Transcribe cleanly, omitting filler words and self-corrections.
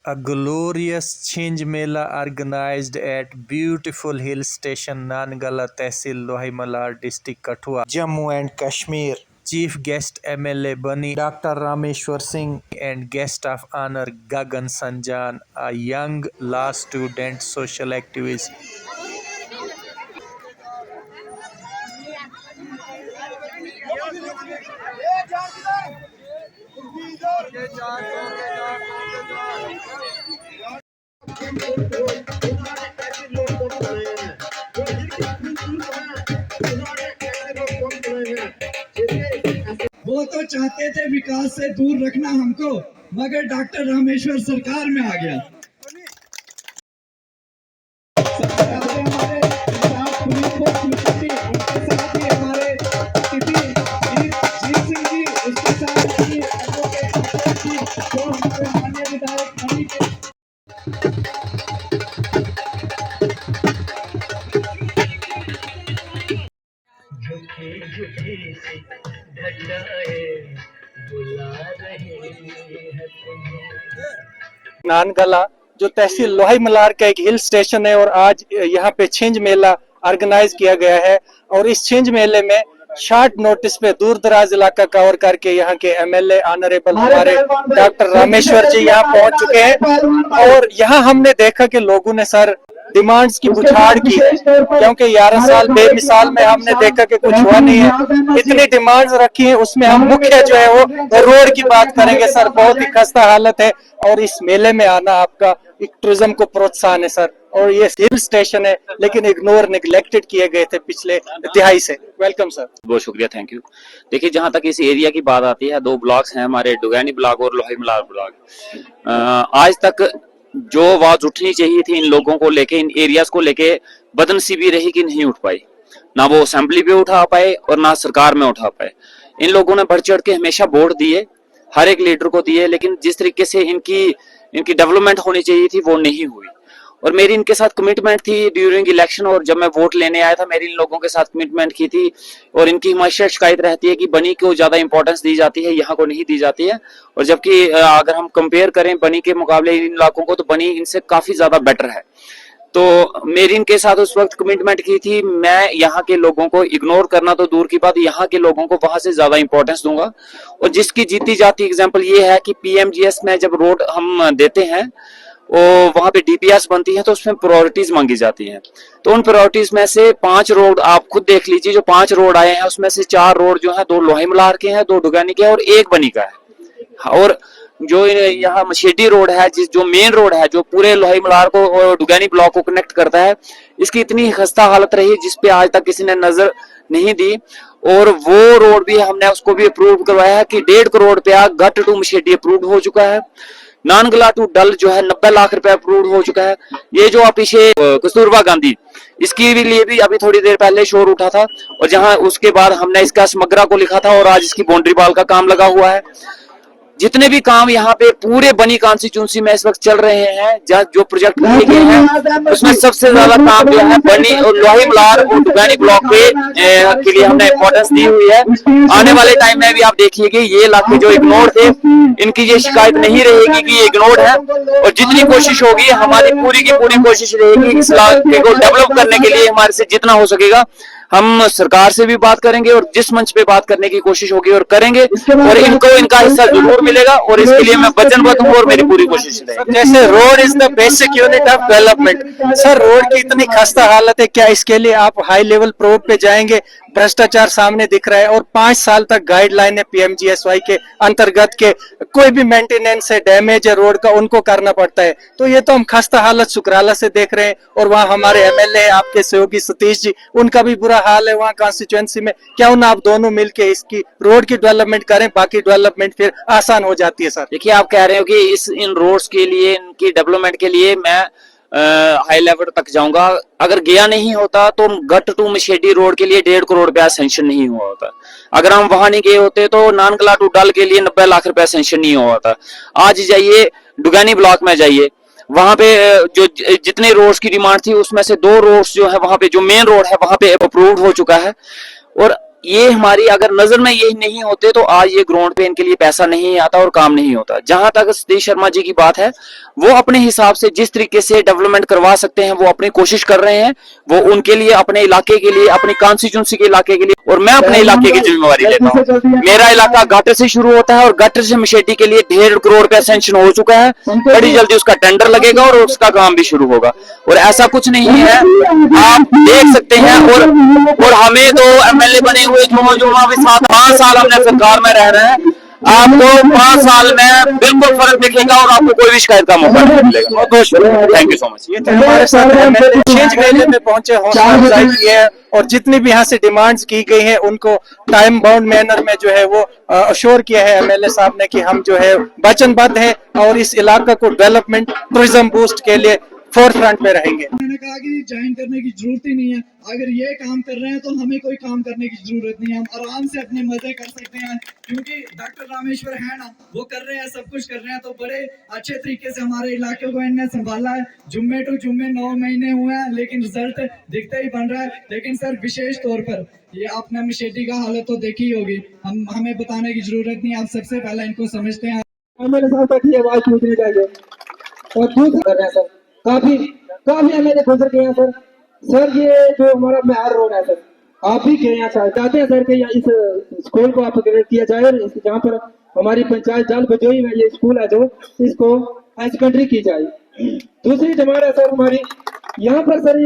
A glorious Chinj Mela organized at beautiful hill station Nangala Tehsil Lohimala district Kathua, Jammu and Kashmir. Chief guest MLA Bani Dr. Rameshwar Singh and guest of honor Gagan Sanjan, a young law student social activist. वो तो चाहते थे विकास से दूर रखना हमको, मगर doctor Rameshwar सरकार में आ गया। नानगला जो तहसील लोहाई मलार का एक हिल स्टेशन है और आज यहाँ पे छिंज मेला ऑर्गेनाइज किया गया है और इस छिंज मेले में शॉर्ट नोटिस पे दूर दराज इलाका कवर करके यहाँ के एमएलए ऑनरेबल हमारे डॉक्टर रामेश्वर जी यहाँ पहुंच चुके हैं और यहाँ हमने देखा कि लोगों ने सर डिमांड्स की बुछाड़ की है क्योंकि 11 साल बेमिसाल में हमने देखा कि कुछ हुआ नहीं है। इतनी डिमांड्स रखी है, उसमें हम मुख्य जो है वो रोड की बात करेंगे सर। बहुत ही खस्ता हालत है और इस मेले में आना आपका एक टूरिज्म को प्रोत्साहन है सर। और ये हिल स्टेशन है लेकिन इग्नोर निगलेक्टेड किए गए थे पिछले दिहाई से। Welcome sir. बहुत शुक्रिया, थैंक यू। देखिए, जहां तक इस एरिया की बात आती है, दो ब्लॉक्स हैं हमारे, डुगैनी ब्लॉक और लोहाई मलार ब्लॉक। आज तक जो आवाज उठनी चाहिए थी इन लोगों को लेके, इन एरियाज को लेके, बदनसीबी रही कि नहीं उठ पाई। ना वो असेंबली पे उठा पाए और ना सरकार में उठा पाए। इन लोगों ने बढ़ चढ़ के हमेशा वोट दिए, हर एक लीडर को दिए, लेकिन जिस तरीके से इनकी डेवलपमेंट होनी चाहिए थी वो नहीं हुई। और मेरी इनके साथ कमिटमेंट थी ड्यूरिंग इलेक्शन, और जब मैं वोट लेने आया था मेरी इन लोगों के साथ कमिटमेंट की थी। और इनकी हमेशा शिकायत रहती है कि बनी को ज्यादा इंपॉर्टेंस दी जाती है, यहाँ को नहीं दी जाती है। और जबकि अगर हम कंपेयर करें बनी के मुकाबले इन इलाकों को, तो बनी इनसे काफी ज्यादा बेटर है। तो मेरी इनके साथ उस वक्त कमिटमेंट की थी, मैं यहाँ के लोगों को इग्नोर करना तो दूर की बात, यहाँ के लोगों को वहां से ज्यादा इंपॉर्टेंस दूंगा। और जिसकी जीती जाती एग्जाम्पल ये है कि पीएमजीएस में जब रोड हम देते हैं और वहां पे डीपीएस बनती है तो उसमें प्रायोरिटीज मांगी जाती हैं। तो उन प्रायोरिटीज में से 5 रोड आप खुद देख लीजिए, जो 5 रोड आए हैं उसमें से 4 रोड जो है 2 लोहाई मलार के हैं, 2 डुगानी के हैं और 1 बनी का है। और जो यहाँ मशेडी रोड है, जो मेन रोड है जो पूरे लोहाई मलार को और डुगानी ब्लॉक को कनेक्ट करता है, इसकी इतनी खस्ता हालत रही जिसपे आज तक किसी ने नजर नहीं दी। और वो रोड भी हमने उसको भी अप्रूव करवाया है कि 1.5 करोड़ रुपया गट टू मशेडी अप्रूव हो चुका है। नानगला टू डल जो है 90 लाख रुपए अप्रूव हो चुका है। ये जो आप पीछे कस्तूरबा गांधी, इसकी भी लिए भी अभी थोड़ी देर पहले शोर उठा था, और जहां उसके बाद हमने इसका समग्रा को लिखा था और आज इसकी बाउंड्री वॉल का काम लगा हुआ है। जितने भी काम यहाँ पे पूरे बनी कॉन्स्टिट्यूंसी में इस वक्त चल रहे हैं, जो प्रोजेक्ट लिए गए हैं, उसमें सबसे ज्यादा काम जो है बनी और लोहाई मलार और डुगानी ब्लॉक के लिए हमने इंपॉर्टेंस दी हुई है। आने वाले टाइम में भी आप देखिएगा ये इलाके जो इग्नोर थे, इनकी ये शिकायत नहीं रहेगी कि ये इग्नोर है। और जितनी कोशिश होगी, हमारी पूरी की पूरी कोशिश रहेगी इस इलाके को डेवलप करने के लिए, हमारे से जितना हो सकेगा हम सरकार से भी बात करेंगे और जिस मंच पे बात करने की कोशिश होगी और करेंगे, और इनको इनका हिस्सा जरूर मिलेगा और इसके लिए मैं वचनबद्ध हूँ और मेरी पूरी कोशिश रहेगी। जैसे road is the basic unit of development, sir road की इतनी खस्ता हालत है, क्या इसके लिए आप हाई लेवल प्रोब पे जाएंगे? भ्रष्टाचार सामने दिख रहा है और 5 साल तक गाइडलाइन है पीएमजीएसवाई के अंतर्गत के कोई भी मेंटेनेंस है, डैमेज है रोड का, उनको करना पड़ता है। तो ये तो हम खस्ता हालत सुकराला से देख रहे हैं। और वहाँ हमारे एमएलए आपके सहयोगी सतीश जी, उनका भी बुरा हाल है वहाँ कॉन्स्टिट्यूएंसी में। क्यों ना आप दोनों मिलके इसकी रोड की डेवलपमेंट करें, बाकी डेवलपमेंट फिर आसान हो जाती है। सर देखिए, आप कह रहे हो कि इन रोड्स के लिए, इनकी डेवलपमेंट के लिए मैं हाई लेवल तक जाऊंगा। अगर गया नहीं होता तो गट टू मशेडी रोड के लिए 1.5 करोड़ रुपया सेंक्शन नहीं हुआ होता। अगर हम वहां नहीं गए होते तो नानगला टू डल के लिए 90 लाख रुपया सेंक्शन नहीं हुआ होता। आज जाइए डुगानी ब्लॉक में जाइए, वहां पे जो जितने रोड्स की डिमांड थी उसमें से 2 रोड्स जो है वहां पे, जो मेन रोड है वहां पे अप्रूव्ड हो चुका है। और ये हमारी अगर नजर में ये नहीं होते तो आज ये ग्राउंड पे इनके लिए पैसा नहीं आता और काम नहीं होता। जहां तक सतीश शर्मा जी की बात है, वो अपने हिसाब से जिस तरीके से डेवलपमेंट करवा सकते हैं वो अपनी कोशिश कर रहे हैं। वो उनके लिए, अपने इलाके के लिए, अपनी कॉन्स्टिट्यूंसी के इलाके के लिए, और मैं अपने इलाके की जिम्मेवारी लेता हूँ। मेरा इलाका गटर से शुरू होता है और गटर से मशेटी के लिए 1.5 करोड़ रुपया सेंक्शन हो चुका है। बड़ी जल्दी उसका टेंडर लगेगा और उसका काम भी शुरू होगा। और ऐसा कुछ नहीं है, आप देख सकते हैं। और हमें तो एमएलए बने हुए जो अभी 7-5 साल हमने सरकार में रह रहे हैं, आपको 5 साल में बिल्कुल फर्क दिखेगा और आपको कोई भी शिकायत का मौका नहीं मिलेगा। बहुत बहुत शुक्रिया, थैंक यू सो मच। ये थे हमारे साथ एमएलए चेंज मेले में पहुंचे, हौसला अफजाई की है और जितनी भी यहाँ से डिमांड्स की गई हैं उनको टाइम बाउंड मैनर में जो है वो अश्योर किया है एमएलए साहब ने कि हम जो है वचनबद्ध है और इस इलाका को डेवलपमेंट टूरिज्म बूस्ट के लिए फोर्थ फ्रंट पे रहेंगे। मैंने कहा कि ज्वाइन करने की जरूरत ही नहीं है। अगर ये काम कर रहे हैं तो हमें कोई काम करने की जरूरत नहीं है। हम आराम से अपने मजे कर सकते हैं, क्योंकि डॉक्टर रामेश्वर है ना, वो कर रहे हैं, सब कुछ कर रहे हैं। तो बड़े अच्छे तरीके से हमारे इलाके को इन्होंने संभाला है। जुम्मे टू जुम्मे 9 महीने हुए हैं, लेकिन रिजल्ट दिखते ही बन रहा है। लेकिन सर, विशेष तौर पर ये आपने मशेटी का हालत तो देखी होगी, हमें बताने की जरूरत नहीं, आप सबसे पहले इनको समझते हैं। मेरे साथ तक ये आवाज पूछनी चाहिए और दूसरा कर रहे हैं सर, काफी एमएलए गुजर गए हैं सर। सर, ये जो हमारा मैहर रोड है सर, आप भी कह चाहते हैं सर कि इस स्कूल को अपग्रेड किया जाए और जहाँ पर हमारी पंचायत जाल बजोई में ये स्कूल है जो, इसको हाई सेकेंडरी की जाए। दूसरी डिमांड है सर हमारी, यहाँ पर सर